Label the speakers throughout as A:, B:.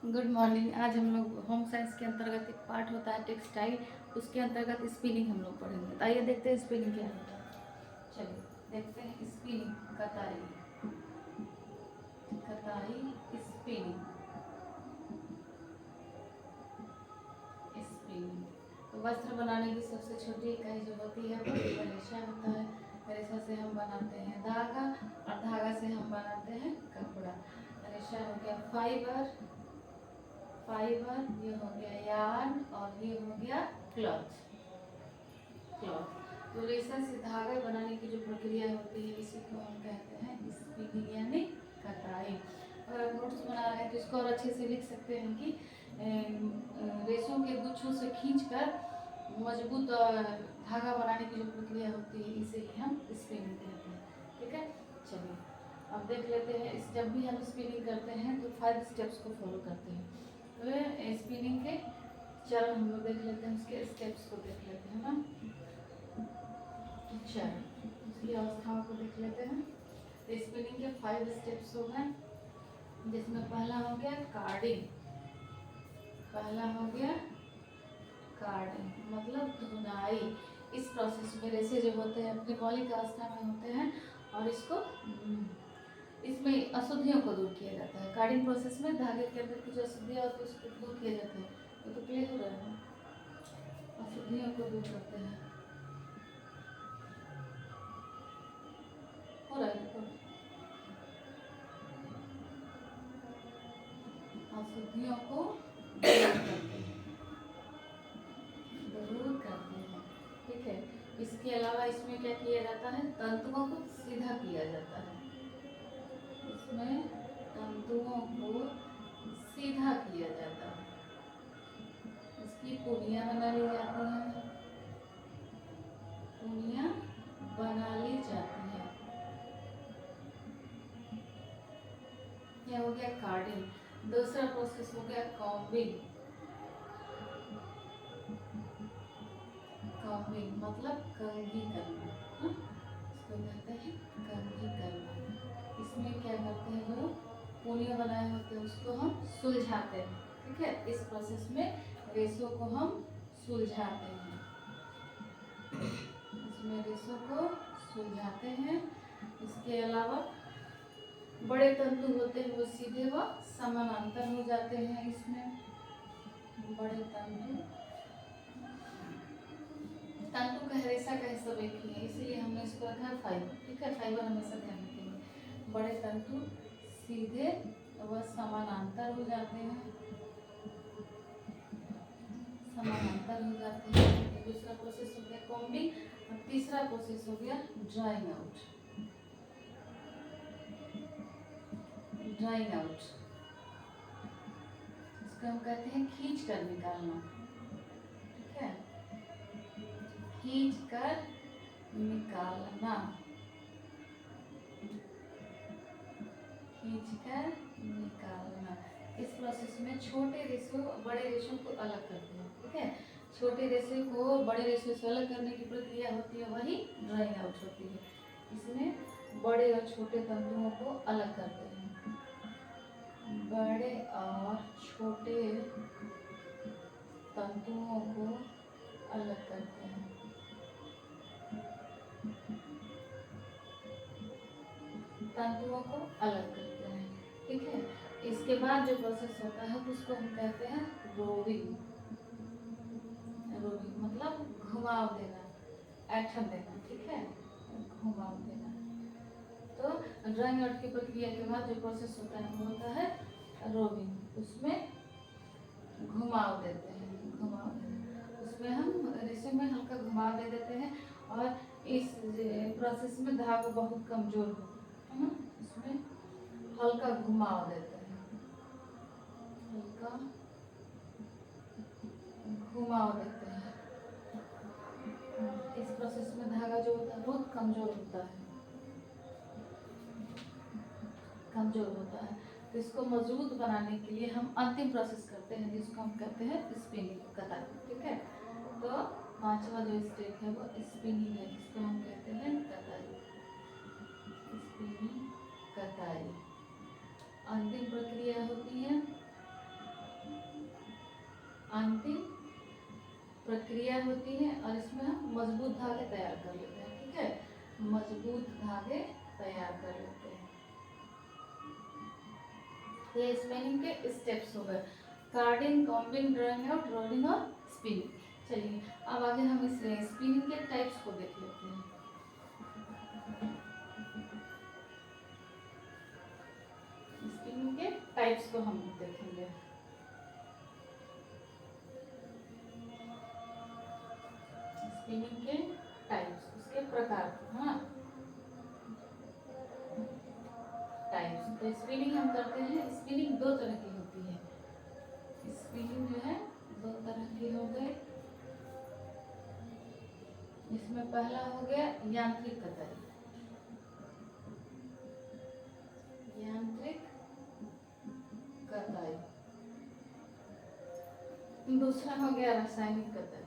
A: Good morning. आज हम लोग होम साइंस के अंतर्गत एक पार्ट होता है टेक्सटाइल, उसके अंतर्गत स्पिनिंग हम लोग पढ़ेंगे। तो आइए देखते हैं स्पिनिंग क्या होता है। चलिए देखते हैं स्पिनिंग। कताई, कताई, स्पिनिंग, स्पिनिंग। तो वस्त्र बनाने की सबसे छोटी इकाई जो होती है वो रेशा होता है। रेशा से हम बनाते हैं धागा, और धागा से हम बनाते हैं कपड़ा। रेशा हो गया फाइबर, फाइबर, ये हो गया यार्न, और ये हो गया क्लॉथ, क्लॉथ। तो रेशा से धागा बनाने की जो प्रक्रिया होती है इसी को हम कहते हैं स्पिनिंग यानी कताई। अगर आप नोट्स बना रहे हैं तो इसको और अच्छे से लिख सकते हैं कि रेशों के गुच्छों से खींचकर मजबूत धागा बनाने की जो प्रक्रिया होती है इसे ही हम स्पिनिंग कहते हैं। ठीक है, चलिए अब देख लेते हैं। इस जब भी हम स्पिनिंग करते हैं तो 5 स्टेप्स को फॉलो करते हैं। तो स्पिनिंग के चरण हम लोग देख लेते हैं, उसके स्टेप्स को देख लेते हैं ना। चरण, उसकी अवस्थाओं को देख लेते हैं। तो स्पिनिंग के 5 स्टेप्स हो गए, जिसमें पहला हो गया कार्डिंग। पहला हो गया कार्डिंग मतलब धुनाई। इस प्रोसेस में रेशे जो होते हैं अपनी मौलिक अवस्था में होते हैं, और इसको इसमें अशुद्धियों को दूर किया जाता है। कार्डिंग प्रोसेस में धागे के अंदर की जो अशुद्धियाँ होती है उसको दूर किया जाता है। ये तो क्लियर हो रहा है, अशुद्धियों को दूर करते हैं। हो रहा है देखो, अशुद्धियों को दूर करते हैं। ठीक है, इसके अलावा इसमें क्या किया जाता है, तंतुओं को सीधा किया जाता है। इसमें तंतुओं को सीधा किया जाता है। इसकी पुलियां बना ली जाती हैं, पुलियां बना ली जाती है। यह हो गया कार्डिंग। दूसरा प्रोसेस हो गया कॉम्बिंग। कॉम्बिंग मतलब कंघी करना, इसको कहते हैं कंघी करना। इसमें क्या करते हैं, जो पुलियां बनाए होते हैं उसको हम सुलझाते हैं। ठीक है, इस प्रोसेस में रेशों को हम सुलझाते हैं। इसमें रेशों को सुलझाते हैं। इसके अलावा बड़े तंतु होते हैं वो सीधे व समानांतर हो जाते हैं। इसमें बड़े तंतु, तंतु का रेशा का सब एक ही है, इसीलिए हमने इसको रखा है फाइबर। ठीक है, फाइबर हमेशा ध्यान रखेंगे। बड़े तंतु सीधे व समानांतर हो जाते हैं, समानांतर हो जाते हैं। दूसरा प्रोसेस हो गया कॉम्बिंग, और तीसरा प्रोसेस हो गया ड्राइंग आउट। ड्राइंग आउट, इसको हम कहते हैं खींच कर निकालना। ठीक है, खींच कर निकालना, खींच कर निकालना। इस प्रोसेस में छोटे रेशों बड़े रेशों को अलग करते हैं। ठीक है, छोटे रेशे को बड़े रेशे से अलग करने की प्रक्रिया होती है, वही ड्राइंग आउट होती है। इसमें बड़े और छोटे तंतुओं को अलग करते हैं। बड़े और छोटे तंतुओं को अलग करते हैं। तंतुओं को अलग करते हैं। ठीक है, इसके बाद जो प्रोसेस होता है उसको हम कहते हैं रोविंग। रोविंग मतलब घुमाव देना, ऐठन देना। ठीक है, घुमाव देना। तो ड्राइंग आउट की प्रक्रिया के बाद जो प्रोसेस होता है वो होता है रोविंग। उसमें घुमाव देते हैं, घुमाव देना। उसमें हम रेशे में हल्का घुमाव दे देते हैं, और इस प्रोसेस में धागा बहुत कमजोर होता है ना, इसमें हल्का घुमाव देते हैं, हल्का घुमाव देते हैं। इस प्रोसेस में धागा जो होता है बहुत कमजोर होता है, कमजोर होता है। तो इसको मजबूत बनाने के लिए हम अंतिम प्रोसेस करते हैं, जिसको हम कहते हैं स्पिनिंग, कताई। ठीक है, तो पांचवा जो स्टेप है वो स्पिनिंग है, जिसको हम कहते हैं कताई। स्पिनिंग, कताई अंतिम प्रक्रिया होती है। प्रक्रिया होती है और इसमें हम मजबूत धागे तैयार कर लेते हैं। ठीक है, मजबूत धागे तैयार कर लेते हैं। ये स्पिनिंग के स्टेप्स हो गए, carding, combing, drawing out, rolling और स्पिनिंग। चलिए अब आगे हम इस स्पिनिंग के टाइप्स को देख लेते हैं। स्पिनिंग के टाइप्स को हम देखेंगे। स्पिनिंग के टाइप्स, उसके प्रकार, हाँ टाइप्स। तो स्पिनिंग हम करते हैं, स्पिनिंग दो तरह की होती है। स्पिनिंग जो है दो तरह की हो गई। इसमें पहला हो गया यांत्रिक कताई, यांत्रिक कताई। दूसरा हो गया रासायनिक कताई।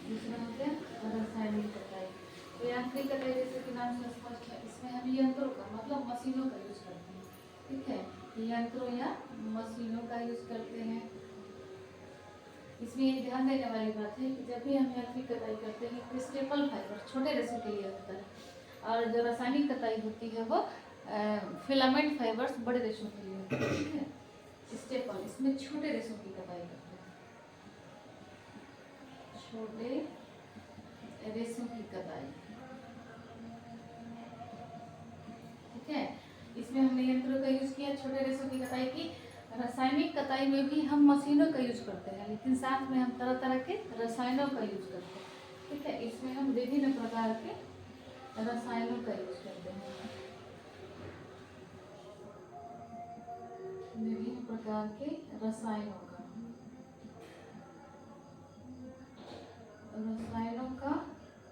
A: दूसरा हो गया रासायनिक कताई। तो यांत्रिक कताई जैसे कि नाम से स्पष्ट है, इसमें हम यंत्रों का मतलब मशीनों का यूज करते हैं। ठीक है, यंत्रों या मशीनों का यूज करते हैं। इसमें ये ध्यान देने वाली बात है कि जब भी हम यांत्रिक कताई करते हैं तो स्टेपल फाइबर छोटे रेशों के लिए होता है, और जो रासायनिक कताई होती है वो फिलामेंट फाइबर्स बड़े रेशों के लिए होती है। ठीक है, स्टेपल इसमें छोटे रेशों की कताई करते हैं, छोटे रेशों की कताई। ठीक है, इसमें हमने यंत्रों का यूज किया, छोटे रेशों की कताई की। रासायनिक कताई में भी हम मशीनों का यूज करते हैं, लेकिन साथ में हम तरह तरह के रसायनों का यूज करते हैं। ठीक है, इसमें हम विभिन्न प्रकार के रसायनों का यूज करते हैं, विभिन्न प्रकार के रसायनों का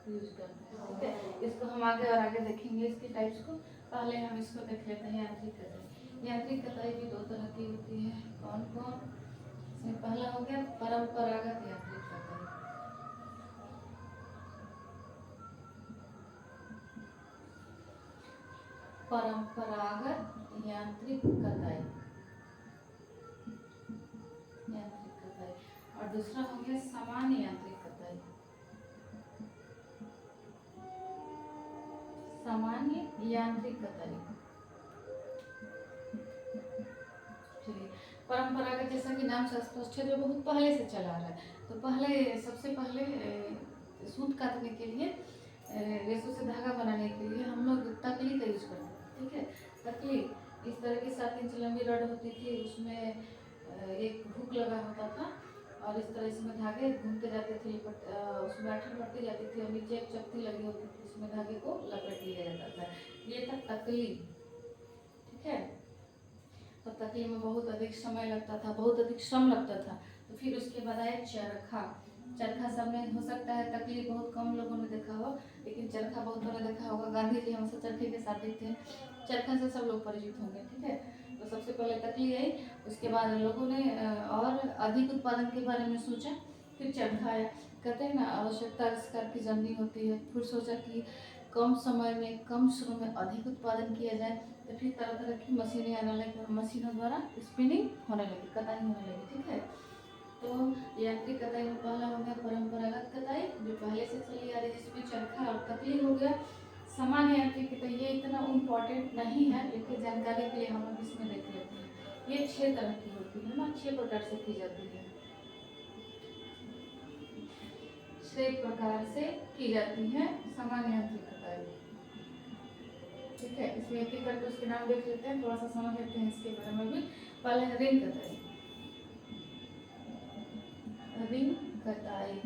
A: यूज करते हैं। ठीक है, इसको हम आगे और आगे देखेंगे इसके टाइप्स को। पहले हम इसको देख लेते हैं यांत्रिक कताई। यांत्रिक कताई भी दो तरह की होती है। कौन कौन? इसमें पहला हो गया परंपरागत यांत्रिक कताई। परंपरागत यांत्रिक कताई, यांत्रिक कताई। और दूसरा हो गया सामान्य यांत्रिक कताई, सामान्य यांत्रिक कताई। चलिए, परंपरागत जैसा कि नाम से स्पष्ट है, जो बहुत पहले से चला आ रहा है। तो पहले सबसे पहले सूत काटने के लिए, रेशों से धागा बनाने के लिए हम लोग तकली का यूज करते हैं। ठीक है, तकली इस तरह की 7 इंच लंबी रड होती थी, उसमें एक हुक लगा होता था और इस तरह इसमें धागे घूमते जाते थे, उसमें आठन बढ़ती जाती थी और नीचे एक चक्की लगी होती थी, इसमें धागे को लपेट लिया जाता था। ये था तकली। ठीक है, तो तकली में बहुत अधिक समय लगता था, बहुत अधिक श्रम लगता था। तो फिर उसके बाद आया चरखा। चरखा सब में हो सकता है, तकली बहुत कम लोगों ने देखा हो, लेकिन चरखा बहुतों ने देखा होगा। गांधी जी हमेशा चरखे के साथ दिखते हैं, चरखा से सब लोग परिचित होंगे। ठीक है, तो सबसे पहले तकली आई, उसके बाद लोगों ने और अधिक उत्पादन के बारे में सोचा, फिर चरखा आया। कहते हैं ना, आवश्यकता आविष्कार की जननी होती है। फिर सोचा कि कम समय में कम श्रम में अधिक उत्पादन किया जाए, तो फिर तरह तरह की मशीनें आने लगी और मशीनों द्वारा स्पिनिंग होने लगी, कताई होने लगी। ठीक है, तो यांत्रिक कताई में पहला हो गया परंपरागत कताई, जो पहले से चली आ रही है, जिसमें चरखा और तकली हो गया। सामान्य यांत्रिक कताई ये इतना इम्पोर्टेंट नहीं है, लेकिन जानकारी के लिए हम लोग इसमें देख लेते हैं। ये 6 तरह की होती है ना, 6 प्रकार से की जाती है, 6 प्रकार से की जाती है सामान्य यांत्रिक कताई। ठीक है, इसमें एक एक करके उसके नाम देख लेते हैं, थोड़ा सा समझ लेते हैं इसके बारे में भी। पहले है रिंग कताई। रिंग कताई,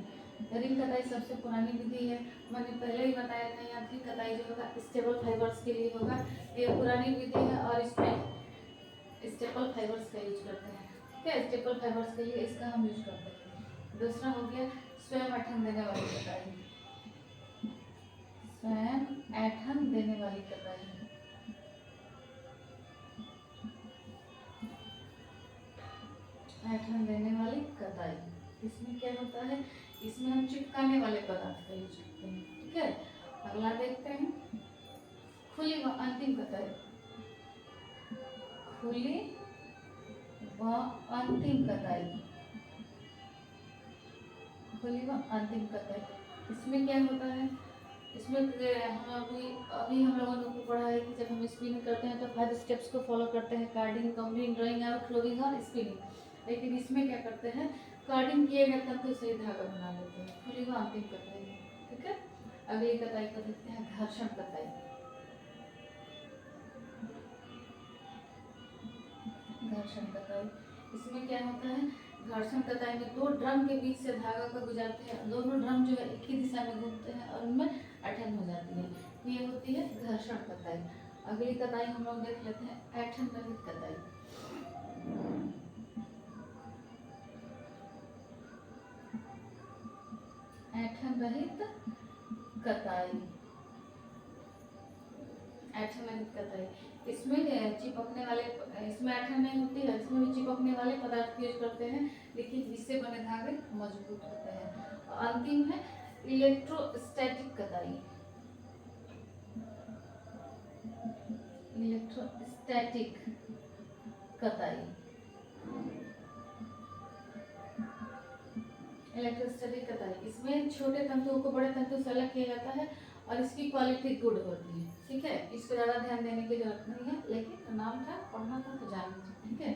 A: रिंग कताई सबसे पुरानी विधि है। मैंने पहले ही बताया था, यांत्रिक कताई जो होगा स्टेपल फाइबर्स के लिए होगा। ये पुरानी विधि है और इसमें स्टेपल फाइबर्स का यूज करते हैं। ठीक है, स्टेपल फाइबर्स के लिए इसका हम यूज करते हैं। दूसरा हो गया स्वयं ऐठन देने वाली कताई, स्वयं ऐठन देने वाली कताई। ऐठन देने वाली कताई, इसमें क्या होता है, इसमें हम चिपकाने वाले पदार्थ का यूज करते हैं। ठीक है, अगला देखते हैं खुली व अंतिम कताई। खुली व अंतिम कताई, खुली व अंतिम कताई। इसमें क्या होता है, इसमें हम अभी हम लोगों ने पढ़ा है कि जब हम स्पिनिंग करते हैं तो 5 स्टेप्स को फॉलो करते हैं, कार्डिंग, कम्बिंग, ड्राइंग आउट, क्लोविंग और स्पिनिंग। लेकिन इसमें क्या करते हैं, कार्डिंग किए गए तंतु से धागा बना लेते हैं, खुली व अंतिम कताई। ठीक है, अगली कताई को देखते हैं, घर्षण कताई। घर्षण कताई, इसमें क्या होता है, घर्षण कताई में 2 ड्रम के बीच से धागा को गुजारते हैं, दोनों ड्रम जो है एक ही दिशा में घूमते हैं और उनमें ऐंठन हो जाती है, ये होती है घर्षण कताई। अगली कताई हम लोग देख लेते हैं, ऐंठन रहित कताई। ऐंठन रहित कताई, ऐंठन रहित कताई, इसमें चिपकने वाले, इसमें ऐंठन नहीं होती है, इसमें भी चिपकने वाले पदार्थ यूज करते हैं, लेकिन इससे बने धागे मजबूत होते हैं। अंतिम है इलेक्ट्रोस्टैटिक कताई। इलेक्ट्रोस्टैटिक कताई, इलेक्ट्रोस्टैटिक कताई, इसमें छोटे तंतुओं को बड़े तंतु से अलग किया जाता है और इसकी क्वालिटी गुड होती है। ठीक है, इस पर ज़्यादा ध्यान देने की जरूरत नहीं है, लेकिन नाम था, पढ़ना था तो जान लीजिए। ठीक है,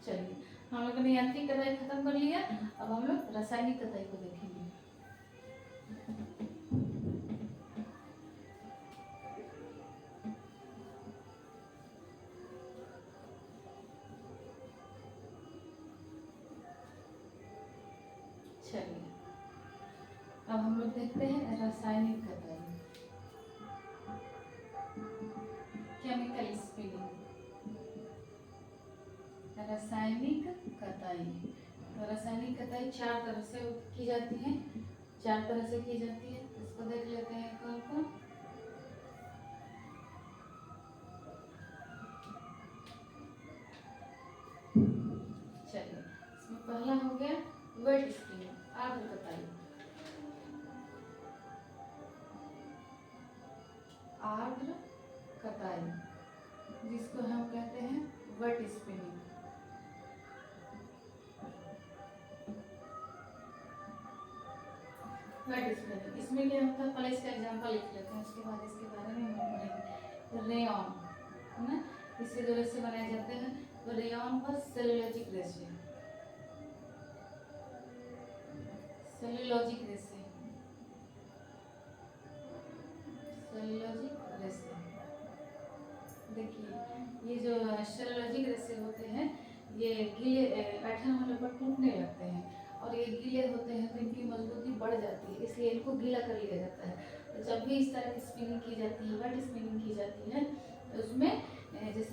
A: चलिए हम लोगों ने यांत्रिक कताई खत्म कर लिया, अब हम लोग रासायनिक कताई को देखेंगे। चलिए अब हम लोग देखते हैं रासायनिक कताई, केमिकल स्पिनिंग। रासायनिक कताई, तो रासायनिक कताई 4 तरह से की जाती है, 4 तरह से की जाती है, इसको देख लेते हैं कौन कौन। चलिए, इसमें पहला हो गया वेट स्पिनिंग, आर्द्र कताई। आर्द्र कताई, जिसको हम कहते हैं वेट स्पिनिंग। वेट स्पिनिंग, इसमें क्या होता है, पहले इसका एग्जांपल लिख लेते हैं, उसके बाद इसके बारे में हम पढ़ेंगे। रेयॉन है ना, इससे जो रेशे बनाए जाते हैं, तो रेयॉन व सेलुलोजिक रेशे, सेलुलोजिक रेशे, सेलुलोजिक रेशे। देखिए ये जो सेलुलोजिक रेशे होते हैं, ये गीले ऐंठन होने पर टूटने लगते हैं, और ये गीले होते हैं तो इनकी मजबूती बढ़ जाती है, इसलिए इनको गीला कर लिया जाता है। तो जब भी इस तरह की स्पिनिंग की जाती है, वेट स्पिनिंग की जाती है, तो उसमें जैसे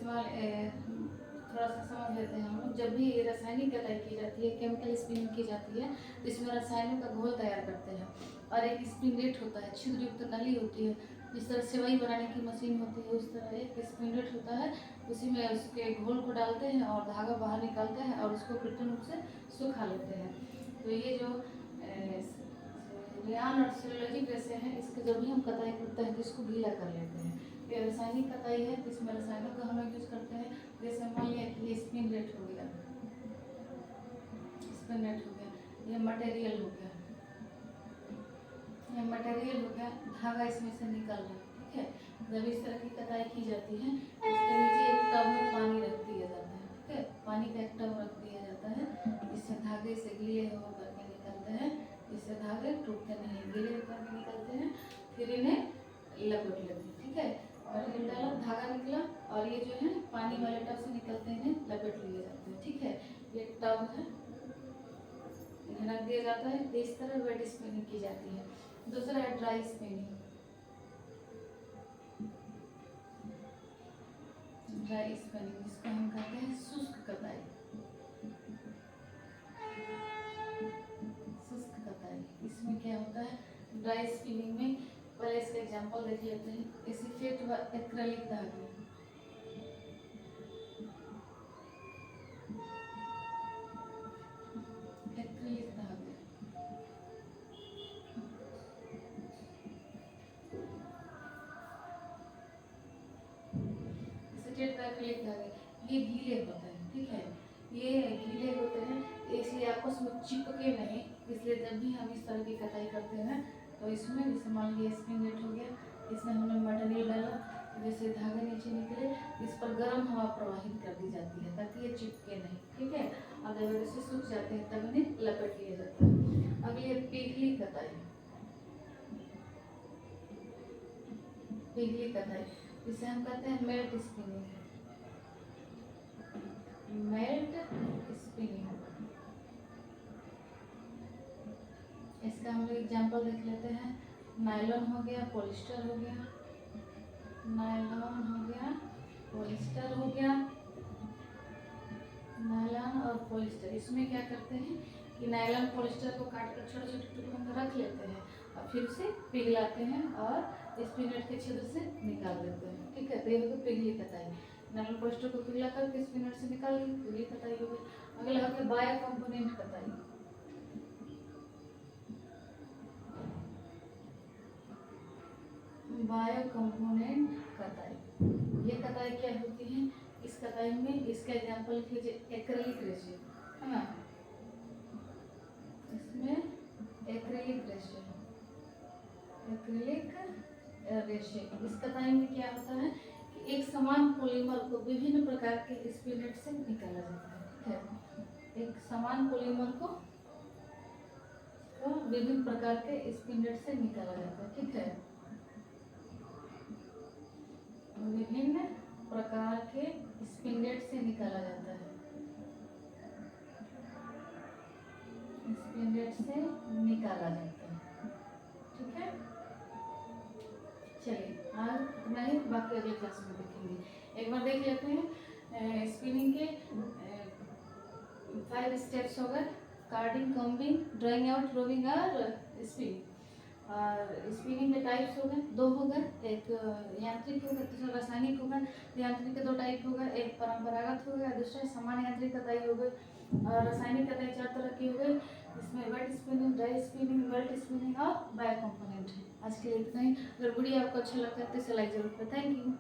A: थोड़ा सा समझ लेते हैं हम लोग, जब भी रासायनिक कताई की जाती है, केमिकल स्पिनिंग की जाती है, तो इसमें रसायनों का घोल तैयार करते हैं, और एक स्पिनलेट होता है, छिद्रयुक्त नली होती है, जिस तरह सेवई बनाने की मशीन होती है, उस तरह एक स्पिनलेट होता है, उसी में उसके घोल को डालते हैं और धागा बाहर निकालते हैं और उसको कृत्रिम रूप से सुखा लेते हैं। तो ये जो रेयॉन और सेलुलोजिक रेशे हैं, इसके जब भी हम कताई करते हैं तो इसको गीला कर लेते हैं। ये रासायनिक कताई है, तो इसमें रसायनों का हम लोग यूज करते हैं, जैसे मान लिया कि ये स्पिनलेट हो गया, स्पिनलेट हो गया, ये मटेरियल हो गया, ये मटेरियल हो गया, धागा इसमें से निकल रहा है। ठीक है, जब इस तरह की कताई की जाती है, इसके नीचे एक टब में पानी रख दिया जाता है। ठीक है, पानी का एक टब रख दिया जाता है, जिससे धागे से गीले होकर के निकलते हैं, जिससे धागे टूटते नहीं, गीले होकर के निकलते हैं, फिर इन्हें लपेट लेते हैं। ठीक है, मटेरियल डाला, धागा निकला, और ये जो है पानी वाले टब से निकलते हैं, इन्हें लपेट लिए जाते हैं। ठीक है, ये टब है, इन्हें रख दिया जाता है, इस तरह वेट स्पिनिंग की जाती है। दूसरा है ड्राई स्पिनिंग। ड्राई स्पिनिंग, जिसको हम कहते हैं शुष्क कताई। शुष्क कताई, इसमें क्या होता है, ड्राई स्पिनिंग में पहले इसका एग्जांपल देख लेते हैं, एसीटेट व एक्रिलिक धागे। एक्रिलिक धागे, एसीटेट व एक्रिलिक धागे, ये गीले होते हैं, ठीक है, ये गीले होते हैं, इसलिए आपस में चिपके नहीं। इसलिए जब भी हम इस तरह की कटाई करते हैं तो इसमें जैसे मान लीजिए स्पिन नेट हो गया, इसमें हमने मटेरियल डाला, जैसे धागे नीचे निकले, इस पर गर्म हवा प्रवाहित कर दी जाती है ताकि ये चिपके नहीं, ठीक है। अब जब ऐसे सूख जाते हैं तब इन्हें लपेट लिया जाता है। अब ये पिघली कताई, पिघली कताई इसे हम कहते हैं मेल्ट स्पिनिंग, मेल्ट स्पिनिंग। इसका हम लोग एग्जाम्पल देख लेते हैं। नायलॉन हो गया, पॉलिस्टर हो गया, नायलॉन हो गया, पॉलिस्टर हो गया, नायलॉन और पॉलिस्टर। इसमें क्या करते हैं कि नायलॉन पॉलिस्टर को काट कर छोटे छोटे टुकड़ों में रख लेते हैं और फिर उसे पिघलाते हैं और स्पिनेट के छिद्र से निकाल देते हैं, ठीक है। तो ये हो गई पिघली कताई। नायलॉन पॉलिस्टर को पिघला कर स्पिनेट से निकाल ली, पिघली कताई हो गई। अगला हो गया बायो कंपोनेंट कताई। बायो कंपोनेंट कताई, ये कताई क्या होती है? इस कताई में इसका एग्जाम्पल लिख लीजिए एक्रेलिक रेजिन, है ना। इसमें एक्रेलिक रेजिन, एक्रेलिक रेजिन। इस कताई में क्या होता है कि एक समान पॉलीमर को विभिन्न प्रकार के स्पिनेट से निकाला जाता है, ठीक है। एक समान पॉलीमर को विभिन्न प्रकार के स्पिनेट से निकाला जाता है, ठीक है। विभिन्न प्रकार के स्पिनेट से निकाला जाता है, स्पिनेट से निकाला जाता है, ठीक है। चलिए आज इतना ही, बाकी अगले क्लास में देखेंगे। एक बार देख लेते हैं स्पिनिंग के 5 स्टेप्स हो गए। Carding, combing, drawing out, roving और स्पिनिंग। और स्पिनिंग के टाइप्स हो गए, 2 हो गए, एक यांत्रिक हो गया, दूसरा रासायनिक हो गया। यांत्रिक के 2 टाइप हो गए, एक परंपरागत हो गया, दूसरा सामान्य यांत्रिक कताई हो गई। और रासायनिक कताई 4 तरह की हो गई, इसमें wet spinning, dry spinning, belt spinning और बायो कंपोनेंट है। आज के लिए इतना ही। अगर वीडियो आपको अच्छा लगता है तो इसे लाइक जरूर करें। Thank you.